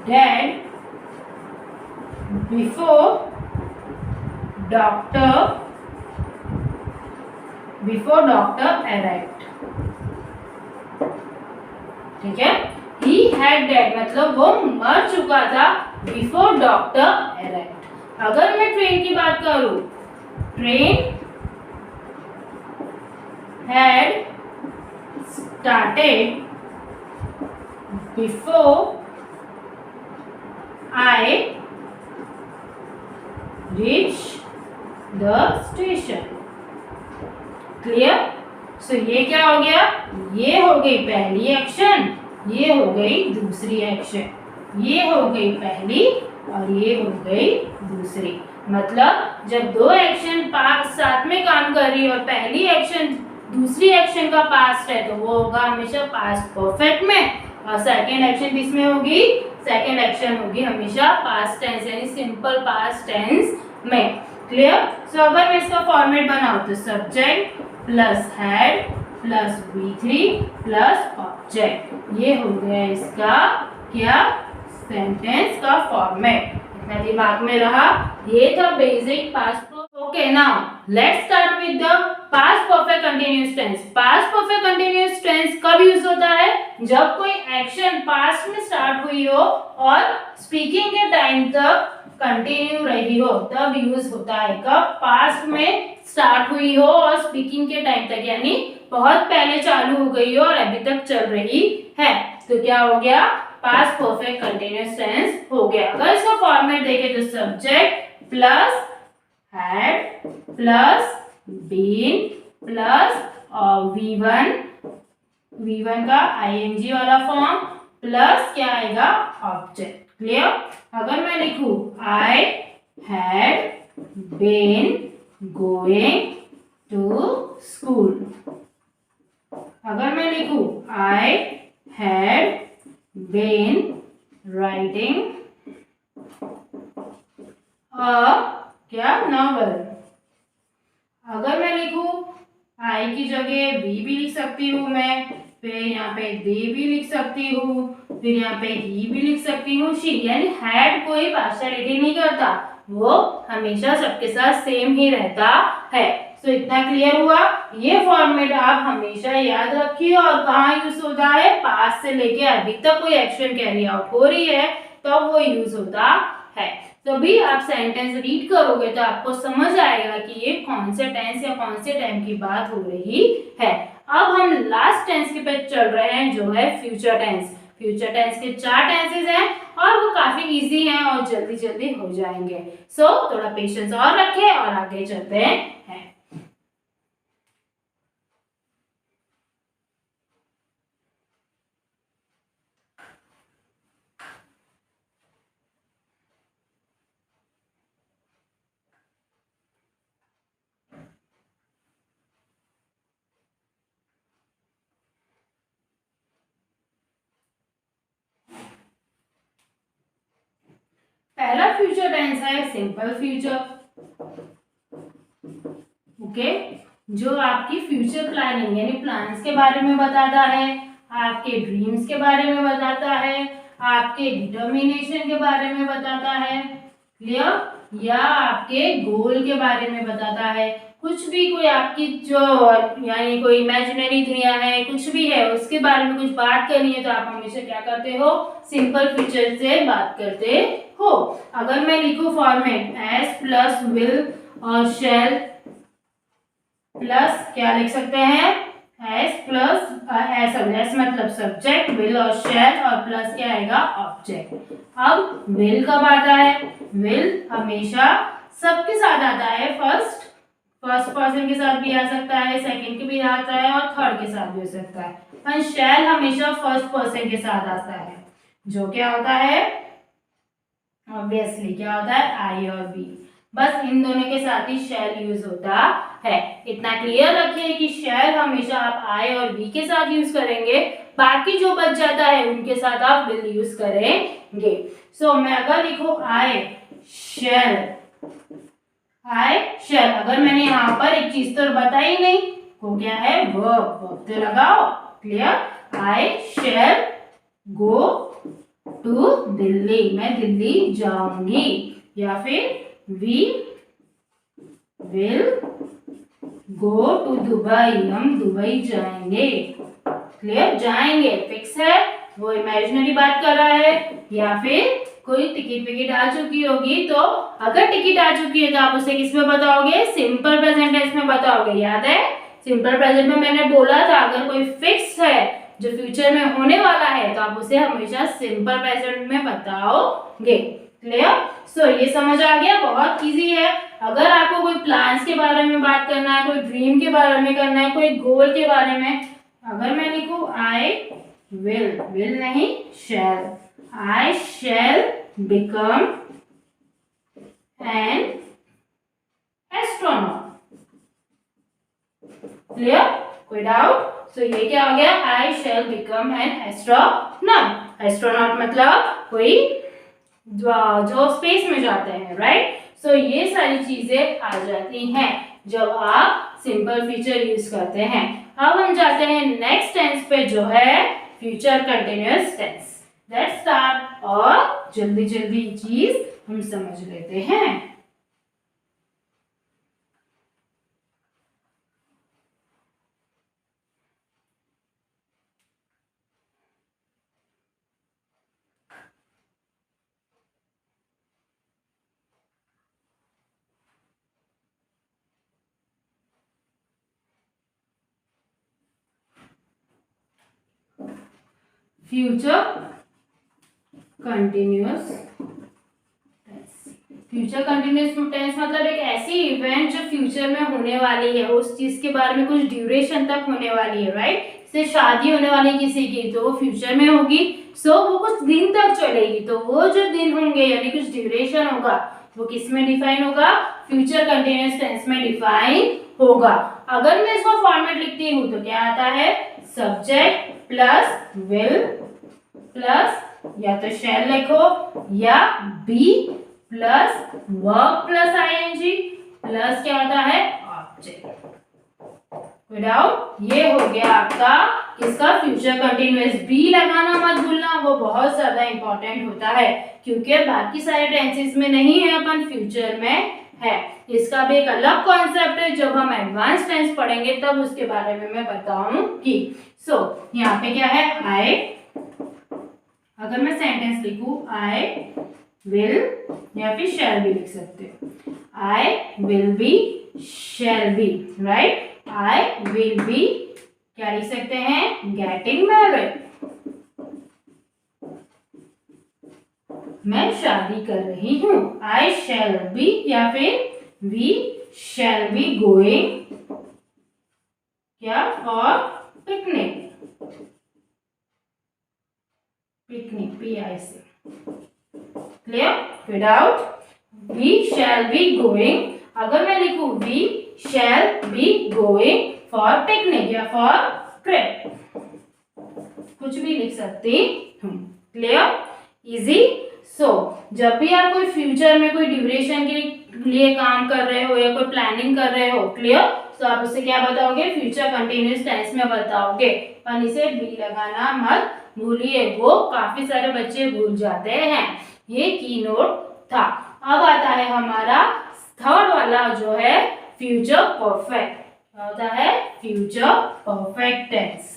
died before doctor arrived, ठीक है? he had died मतलब वो मर चुका था before doctor arrived। अगर मैं ट्रेन की बात करूं, train had started before I reached the station। Clear? So ये क्या हो गया, ये हो गई पहली एक्शन, ये हो गई दूसरी एक्शन, ये हो गई पहली और ये हो गई दूसरी। मतलब जब दो एक्शन पास्ट साथ में काम कर रही है और पहली एक्शन दूसरी एक्शन का पास्ट है तो वो होगा हमेशा पास्ट परफेक्ट में, और सेकेंड एक्शन किसमें होगी, सेकेंड एक्शन होगी हमेशा पास्ट टेंस यानी सिंपल पास्ट टेंस में। क्लियर? सो अगर मैं इसका फॉर्मेट बनाऊं तो subject plus had plus V3 plus object, ये हो गया इसका क्या, सेंटेंस का फॉर्मेट। इतना दिमाग में रहा, ये था basic past. Okay, now let's start with the past perfect continuous tense. Past perfect continuous tense कब यूज होता है, जब कोई एक्शन पास्ट में स्टार्ट हुई हो और स्पीकिंग के टाइम तक कंटिन्यू रही हो, तब यूज होता है। कब, पास्ट में स्टार्ट हुई हो और स्पीकिंग के टाइम तक, यानी बहुत पहले चालू हो गई हो और अभी तक चल रही है, तो क्या हो गया, पास्ट परफेक्ट कंटिन्यूअस टेंस हो गया। अगर इसका फॉर्मेट देखें तो subject plus had plus been plus V1 का ing वाला फॉर्म प्लस क्या आएगा, ऑब्जेक्ट। क्लियर? अगर मैं लिखूं I had been going to school, अगर मैं लिखूं I had been writing क्या, नॉवल। अगर मैं लिखूं आई की जगह बी भी लिख सकती हूँ मैं, फिर यहाँ पे दे भी लिख सकती हूँ, फिर यहाँ पे ही भी लिख सकती हूँ शी, यानी हैड कोई पार्शियलिटी नहीं करता, वो हमेशा सबके साथ सेम ही रहता है। सो इतना क्लियर हुआ। ये फॉर्मेट आप हमेशा याद रखिए, और कहाँ यूज होता है, पास्ट से लेके अभी तक कोई एक्शन कैरी आउट हो रही है तो वो यूज होता है। तभी आप सेंटेंस रीड करोगे तो आपको समझ आएगा कि ये कौन से टेंस या कौन से टाइम की बात हो रही है। अब हम लास्ट टेंस के पे चल रहे हैं जो है फ्यूचर टेंस। फ्यूचर टेंस के 4 टेंसेस हैं और वो काफी इजी हैं और जल्दी जल्दी हो जाएंगे। सो थोड़ा पेशेंस और रखें और आगे चलते हैं। पहला फ्यूचर टेंस है सिंपल फ्यूचर, ओके, जो आपकी फ्यूचर प्लानिंग यानी प्लान्स के बारे में बताता है, आपके ड्रीम्स के बारे में बताता है, आपके डिटर्मिनेशन के बारे में बताता है, क्लियर, या आपके गोल के बारे में बताता है। कुछ भी कोई आपकी जो यानी कोई इमेजिनरी दुनिया है, कुछ भी है, उसके बारे में कुछ बात करनी है तो आप हमेशा क्या करते हो, सिंपल फ्यूचर से बात करते हो। अगर मैं लिखूं फॉर्मेट एस प्लस विल और शेल प्लस क्या लिख सकते हैं, एस प्लस एस मतलब सब्जेक्ट, विल और शेल और प्लस क्या आएगा, ऑब्जेक्ट। अब विल कब आता है, विल हमेशा सबके साथ आता है, फर्स्ट पर्सन के साथ भी आ सकता है, सेकंड के भी आता है और थर्ड के साथ भी हो सकता है, पर शैल हमेशा फर्स्ट पर्सन के साथ आता है, जो क्या होता है, ऑब्वियसली क्या होता है, आई और बी। बस इन दोनों के साथ ही शैल यूज होता है। इतना क्लियर रखिए कि शैल हमेशा आप आई और बी के साथ यूज करेंगे, बाकी जो बच जाता है उनके साथ आप विल यूज करेंगे। सो मैं अगर लिखूं आई शैल, अगर मैंने यहाँ पर एक चीज तो बताई नहीं, वो क्या है, वर्ब तो लगाओ, clear, I shall go to Delhi, मैं दिल्ली जाऊंगी, या फिर we will go to Dubai, हम दुबई जाएंगे, क्लियर, जाएंगे फिक्स है, वो इमेजिनरी बात कर रहा है, या फिर कोई टिकट आ चुकी होगी, तो अगर टिकट आ चुकी है तो आप उसे किस में बताओगे, सिंपल प्रेजेंट टेंस में बताओगे। याद है सिंपल प्रेजेंट में मैंने बोला था अगर कोई फिक्स है जो फ्यूचर में होने वाला है तो आप उसे हमेशा सिंपल प्रेजेंट में बताओगे, क्लियर। सो ये समझ आ गया, बहुत इजी है। अगर आपको कोई प्लान्स के बारे में बात करना है, कोई ड्रीम के बारे में करना है, कोई गोल के बारे में, अगर मैं लिखूं आई विल नहीं शैल, I shall become an astronaut, clear, कोई डाउट। सो ये क्या हो गया, I shall become an astronaut, astronaut मतलब कोई जो स्पेस में जाते हैं, राइट। सो ये सारी चीजें आ जाती हैं जब आप सिंपल फ्यूचर यूज करते हैं। अब हम जाते हैं नेक्स्ट टेंस पे जो है future continuous tense. Let's start, और जल्दी जल्दी चीज हम समझ लेते हैं। Future continuous tense, future continuous tense मतलब एक ऐसी इवेंट जो फ्यूचर में होने वाली है, उस चीज के बारे में कुछ ड्यूरेशन तक होने वाली है, राइट। से शादी होने वाली किसी की तो वो फ्यूचर में होगी, सो वो कुछ दिन तक चलेगी, तो वो जो दिन होंगे यानी कुछ ड्यूरेशन होगा वो किस में डिफाइन होगा, फ्यूचर कंटिन्यूअस टेंस में डिफाइन होगा। अगर मैं इसका फॉर्मेट लिखती हूँ तो क्या आता है, सब्जेक्ट प्लस विल प्लस या तो शैल लिखो, या be plus verb plus ING plus क्या होता है, ऑब्जेक्ट। कोई डाउट, ये हो गया आपका किसका, फ्यूचर कंटिन्यूअस। बी लगाना मत भूलना, वो बहुत ज्यादा इंपॉर्टेंट होता है क्योंकि बाकी सारे टेंसेस में नहीं है, अपन फ्यूचर में है। इसका भी एक अलग कॉन्सेप्ट है, जब हम एडवांस टेंस पढ़ेंगे तब उसके बारे में मैं बताऊंगी। सो यहाँ पे क्या है, आई, अगर मैं सेंटेंस लिखूं आई विल या फिर शैल बी लिख सकते हो, I will be shall be, right. I will be क्या लिख सकते हैं, गेटिंग मैरिड, मैं शादी कर रही हूं। आई शैल बी या फिर वी शैल बी गोइंग क्या, फॉर पिकनिक, पिकनिक PI से, clear, without we shall be going. अगर मैं लिखूं we shall be going for picnic या फॉर ट्रिप, कुछ भी लिख सकती हूँ, क्लियर, इजी। सो जब भी आप कोई फ्यूचर में कोई ड्यूरेशन के लिए काम कर रहे हो या कोई प्लानिंग कर रहे हो, क्लियर, तो आप उसे क्या बताओगे, फ्यूचर कंटिन्यूअस टेंस में बताओगे। पर इसे बी लगाना मत भूलिए, वो काफी सारे बच्चे भूल जाते हैं। ये की नोट था। अब आता है हमारा थर्ड वाला जो है फ्यूचर परफेक्ट। क्या होता है, फ्यूचर परफेक्ट टेंस।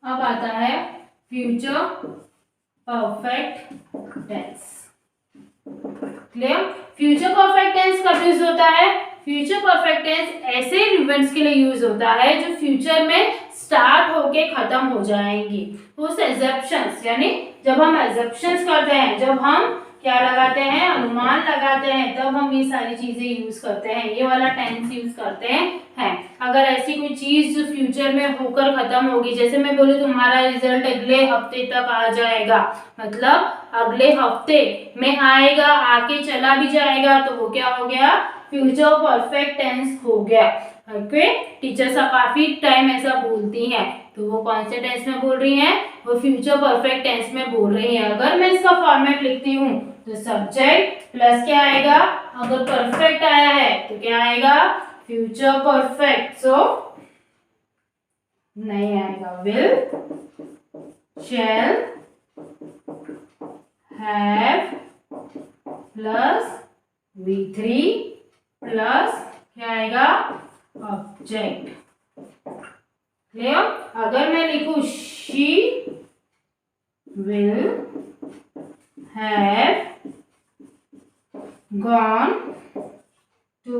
अब आता है future perfect tense. Clear, future perfect tense कब यूज होता है, फ्यूचर परफेक्ट टेंस ऐसे इवेंट्स के लिए यूज होता है जो फ्यूचर में स्टार्ट होके खत्म हो जाएंगी। उस एजम्पशंस, यानी जब हम एजम्पशंस करते हैं, जब हम क्या लगाते हैं, अनुमान लगाते हैं, तब हम ये सारी चीजें यूज करते हैं, ये वाला टेंस यूज करते हैं। अगर ऐसी कोई चीज जो फ्यूचर में होकर खत्म होगी, जैसे मैं बोलूँ तुम्हारा रिजल्ट अगले हफ्ते तक आ जाएगा, मतलब अगले हफ्ते में आएगा, आके चला भी जाएगा, तो वो क्या हो गया, फ्यूचर परफेक्ट टेंस हो गया। ओके, टीचर्स काफी टाइम ऐसा बोलती हैं, तो वो कौन से टेंस में बोल रही हैं, वो फ्यूचर परफेक्ट टेंस में बोल रही हैं। अगर मैं इसका फॉर्मेट लिखती हूँ तो सब्जेक्ट प्लस क्या आएगा, अगर परफेक्ट आया है तो क्या आएगा, फ्यूचर परफेक्ट, सो नहीं आएगा, will, shall, have plus V3 plus क्या आएगा, ऑब्जेक्ट। क्लियर, अगर मैं लिखूं she will have gone to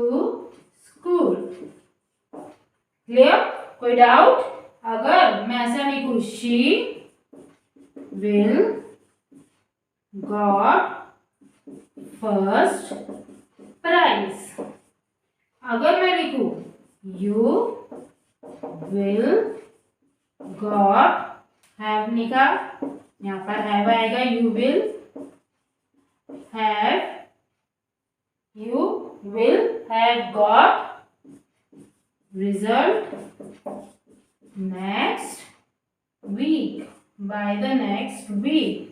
school. Clear, कोई डाउट, अगर मैं ऐसा लिखूं she will got first prize, अगर मैं लिखूं यू विल गॉट, हैव लिखा, यहाँ पर हैव आएगा, you will have got result next week, by the next week.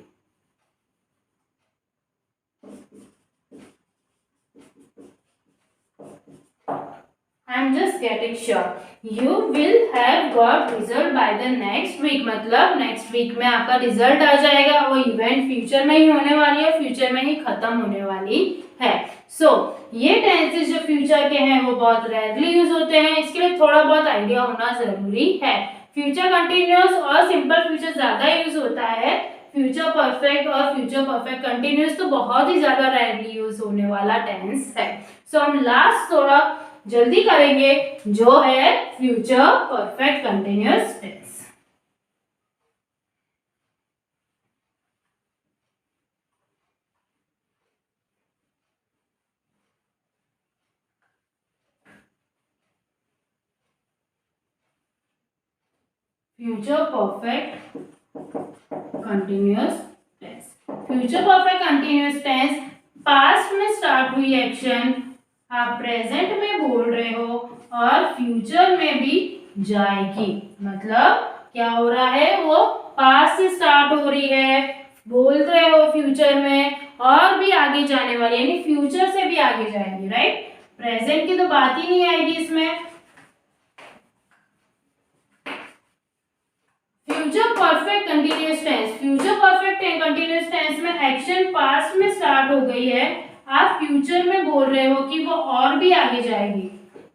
I'm just getting sure. You will have got result by the next week, मतलब नेक्स्ट वीक में आपका रिजल्ट आ जाएगा। वो इवेंट फ्यूचर में ही होने वाली है, फ्यूचर में ही खत्म होने वाली है। सो ये टेंसेस जो फ्यूचर के हैं वो बहुत रेयरली यूज होते हैं, इसके लिए थोड़ा बहुत आइडिया होना जरूरी है। फ्यूचर कंटिन्यूअस और सिंपल फ्यूचर ज्यादा यूज होता है, फ्यूचर परफेक्ट और फ्यूचर परफेक्ट कंटिन्यूअस तो बहुत ही ज्यादा रेयरली यूज होने वाला टेंस है। सो हम लास्ट थोड़ा जल्दी करेंगे, जो है future perfect continuous tense. Future perfect continuous tense, future perfect continuous tense past में स्टार्ट हुई एक्शन आप प्रेजेंट में बोल रहे हो और फ्यूचर में भी जाएगी, मतलब क्या हो रहा है, वो पास्ट से स्टार्ट हो रही है, बोल रहे हो फ्यूचर में, और भी आगे जाने वाली, यानी फ्यूचर से भी आगे जाएगी, राइट। प्रेजेंट की तो बात ही नहीं आएगी इसमें। Future perfect continuous tense, future perfect continuous tense में एक्शन पास्ट में स्टार्ट हो गई है, आप फ्यूचर में बोल रहे हो कि वो और भी आगे जाएगी।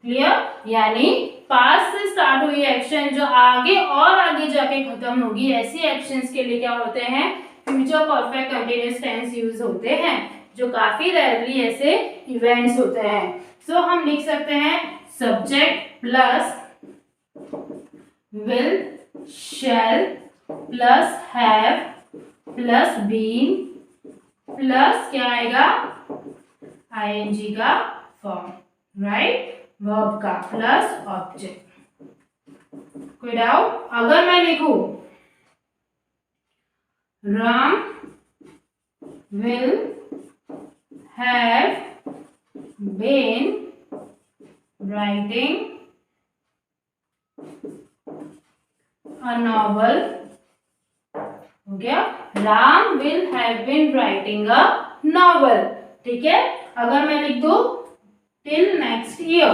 क्लियर, यानी पास्ट से स्टार्ट हुई एक्शन जो आगे और आगे जाके खत्म होगी, ऐसी एक्शंस के लिए क्या होते हैं, future perfect continuous tense use होते हैं, जो काफी रेयरली ऐसे इवेंट्स होते हैं। सो हम लिख सकते हैं subject plus will, shall plus have plus been plus क्या आएगा, आईएनजी का फॉर्म, राइट, वर्ब का प्लस ऑब्जेक्ट। कोई डाउट? अगर मैं लिखूं Ram will have been writing a novel, हो गया, Ram will have been writing a novel, ठीक है। अगर मैं लिख दूं टिल नेक्स्ट ईयर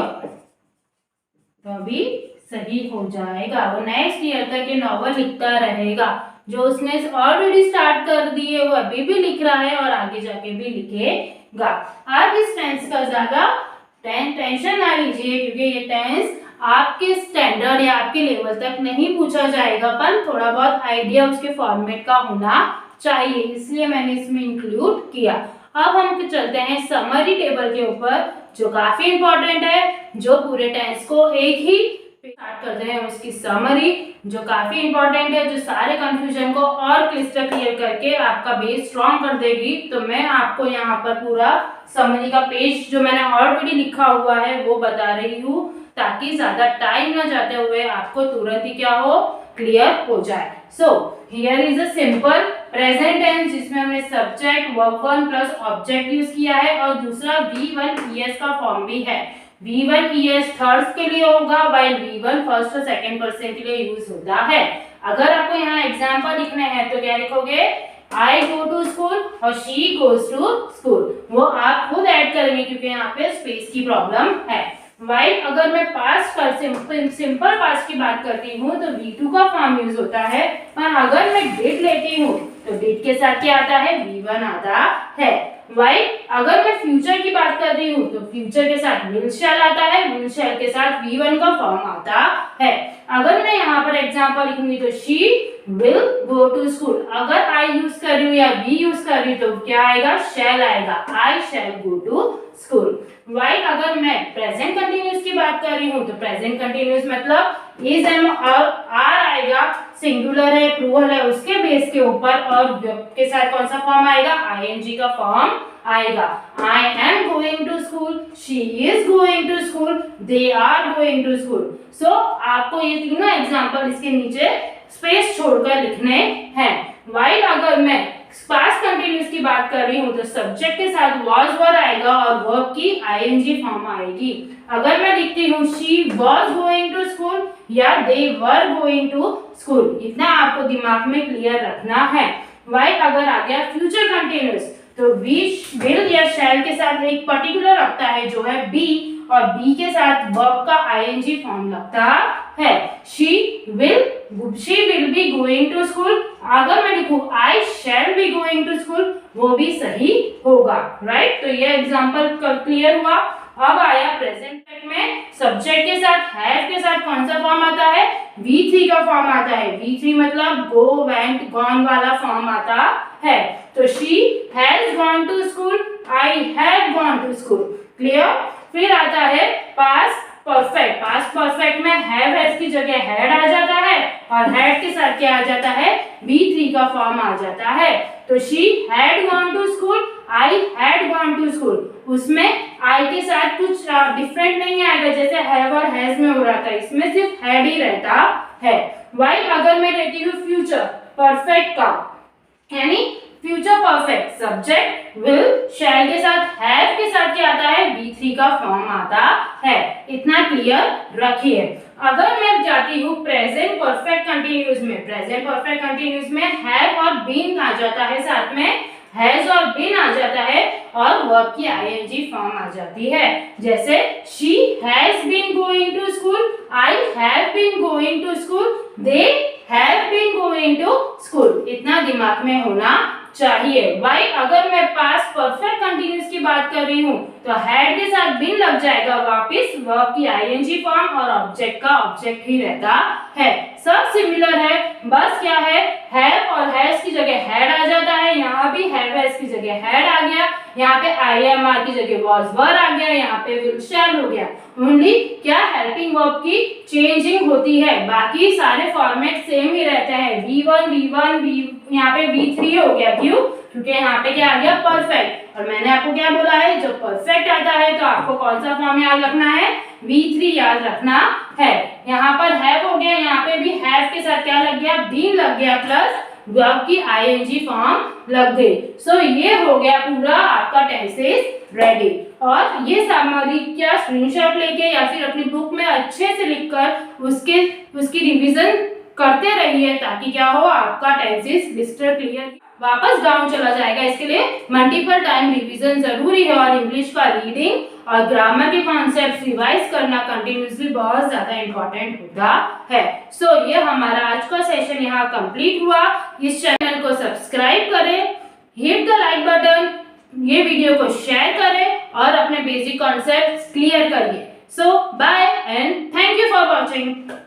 तो अभी सही हो जाएगा, वो नेक्स्ट ईयर तक ये नॉवल लिखता रहेगा, जो उसने ऑलरेडी स्टार्ट कर दी है वो अभी भी लिख रहा है और आगे जाके भी लिखेगा। आप इस टेंस का ज्यादा टेंशन ना लीजिए, क्योंकि ये टेंस आपके स्टैंडर्ड या आपके लेवल तक नहीं पूछा जाएगा, पर थोड़ा बहुत आइडिया उसके फॉर्मेट का होना चाहिए, इसलिए मैंने इसमें इंक्लूड किया। अब हम चलते हैं समरी टेबल के ऊपर, जो काफी इंपॉर्टेंट है, जो पूरे टेंस को एक ही स्टार्ट करते हैं उसकी समरी, जो काफी इंपॉर्टेंट है, जो सारे कंफ्यूजन को और क्लिस्टर क्लियर करके आपका बेस स्ट्रॉन्ग कर देगी। तो मैं आपको यहाँ पर पूरा समरी का पेज जो मैंने ऑलरेडी लिखा हुआ है वो बता रही हूँ, ताकि ज्यादा टाइम न जाते हुए आपको तुरंत ही क्या हो, क्लियर हो जाए। So here is a simple present tense, जिसमें हमने subject verb one plus object use किया है, और दूसरा V1 ES का फॉर्म भी है। V1 ES थर्ड्स के लिए होगा, वाइल V1 फर्स्ट और सेकंड पर्सन के लिए यूज होता है। अगर आपको यहाँ एग्जाम्पल लिखने हैं तो क्या लिखोगे, I go to school और she goes to school, वो आप खुद ऐड करेंगे क्योंकि यहाँ पे स्पेस की प्रॉब्लम है। वाइल अगर मैं पास्ट पर सिंपल पास्ट की बात करती हूँ तो V2 का फॉर्म यूज होता है, पर अगर मैं डिड लेती हूँ तो डिड के साथ क्या आता है, V1 आता है। वाइल अगर मैं फ्यूचर की बात कर रही हूँ तो फ्यूचर के साथ विल शैल आता है, विल शैल के साथ V1 का फॉर्म आता है। अगर मैं यहाँ पर एग्जांपल लिखूंगी तो she will go to school, अगर आई यूज कर रही हूँ या वी यूज कर रही हूँ तो क्या आएगा, शैल आएगा, आई shall go to school. While अगर मैं प्रेजेंट कंटिन्यूअस की बात कर रही हूँ तो प्रेजेंट कंटिन्यूअस मतलब इज एम और आर आएगा, सिंगुलर है, प्लूरल है, उसके बेस के ऊपर, और के साथ कौन सा फॉर्म आएगा, आईएनजी का फॉर्म आएगा। I am going to school, she is going to school, they are going to school. So आपको ये तीनों एग्जांपल इसके नीचे स्पेस छोड़कर लिखने हैं। वाइल अगर मैं पास्ट कंटिन्यूअस की बात कर रही हूँ तो सब्जेक्ट के साथ was वर आएगा और वर्ब की आईएनजी फॉर्म आएगी। अगर मैं लिखती हूँ she was going to school या they were going to school, इतना आपको दिमाग में क्लियर रखना है। वाइल अगर आ गया फ्यूचर कंटिन्यूअस तो we will या shall के साथ एक पर्टिकुलर लगता है जो है be, और be के साथ वर्ब का आईएनजी फॉर्म लगता है। she will be going to school, अगर मैं लिखूं I shall be going to school वो भी सही होगा, राइट। तो ये एग्जांपल क्लियर हुआ। अब आया प्रेजेंट में सब्जेक्ट के साथ हैव के साथ कौन सा फॉर्म आता है, V3 का फॉर्म आता है। V3 मतलब go, went, gone वाला फॉर्म आता है। तो she has gone to school, I have gone to school, clear. फिर आता है पास्ट परफेक्ट, पास्ट परफेक्ट में हैव की जगह हैड आ जाता है, और हैड के साथ क्या आ जाता है, V3 का फॉर्म आ जाता है। तो she had gone to school, I had gone to school, उसमें I के साथ कुछ डिफरेंट नहीं आएगा जैसे हैव और हैज में हो रहा था, इसमें सिर्फ हैड ही रहता है। वाइल अगर मैं लेती हूँ फ्यूचर परफेक्ट का, यानी फ्यूचर परफेक्ट सब्जेक्ट विल शैल के साथ हैव के साथ क्या आता है, V3 का फॉर्म आता है। इतना क्लियर रखिए। अगर मैं जाती हूँ प्रेजेंट परफेक्ट कंटिन्यूअस में, प्रेजेंट परफेक्ट कंटिन्यूअस में हैव और बीन आ जाता है, साथ में हैज और बीन आ जाता है, और वर्ब की आईएनजी फॉर्म आ जाती है। जैसे she has been going to school, I have been going to school, they have been going to school, इतना दिमाग में होना चाहिए। वाई अगर मैं पास्ट परफेक्ट कंटिन्यूअस की बात कर रही हूँ तो हैड के साथ बीन लग जाएगा, वापिस वर्ब की आईएनजी फॉर्म और ऑब्जेक्ट का ऑब्जेक्ट ही रहता है। सब सिमिलर है, बस क्या है, हैव और हैज की जगह हैड आ जाता है, यहाँ भी हैव हैज की जगह हैड आ गया, यहाँ पे IMR की जगह was were आ गया, यहाँ पे will shall हो गया। ओनली क्या हेल्पिंग वर्ब की चेंजिंग होती है, बाकी सारे फॉर्मेट सेम ही रहते हैं। V1 यहाँ पे V3 हो गया, क्यों, क्योंकि यहाँ पे क्या आ गया, परफेक्ट। और मैंने आपको क्या बोला है, जब परफेक्ट आता है तो आपको कौन सा फॉर्म याद रखना है, V3 याद रखना है। यहाँ पर हैव हो गया, यहाँ पे भी हैव के साथ क्या लग गया, बीन लग गया, प्लस वर्ब की आईएनजी फॉर्म लग गई। सो ये हो गया पूरा आपका टेंसेस रेडी। और ये समरी क्या स्क्रीनशॉट लेके या फिर अपनी बुक में अच्छे से लिखकर उसकी रिवीजन करते रहिए, ताकि क्या हो, आपका टेंसेस लिस्टर क्लियर वापस डाउन चला जाएगा। इसके लिए मल्टीपल टाइम रिवीजन जरूरी है, और इंग्लिश का रीडिंग और ग्रामर के कॉन्सेप्ट रिवाइज करना कंटिन्यूसली बहुत ज्यादा इंपॉर्टेंट होता है। सो ये हमारा आज का सेशन यहाँ कंप्लीट हुआ। इस चैनल को सब्सक्राइब करें, हिट द लाइक बटन, ये वीडियो को शेयर करें और अपने बेसिक कॉन्सेप्ट क्लियर करिए। So bye and thank you for watching.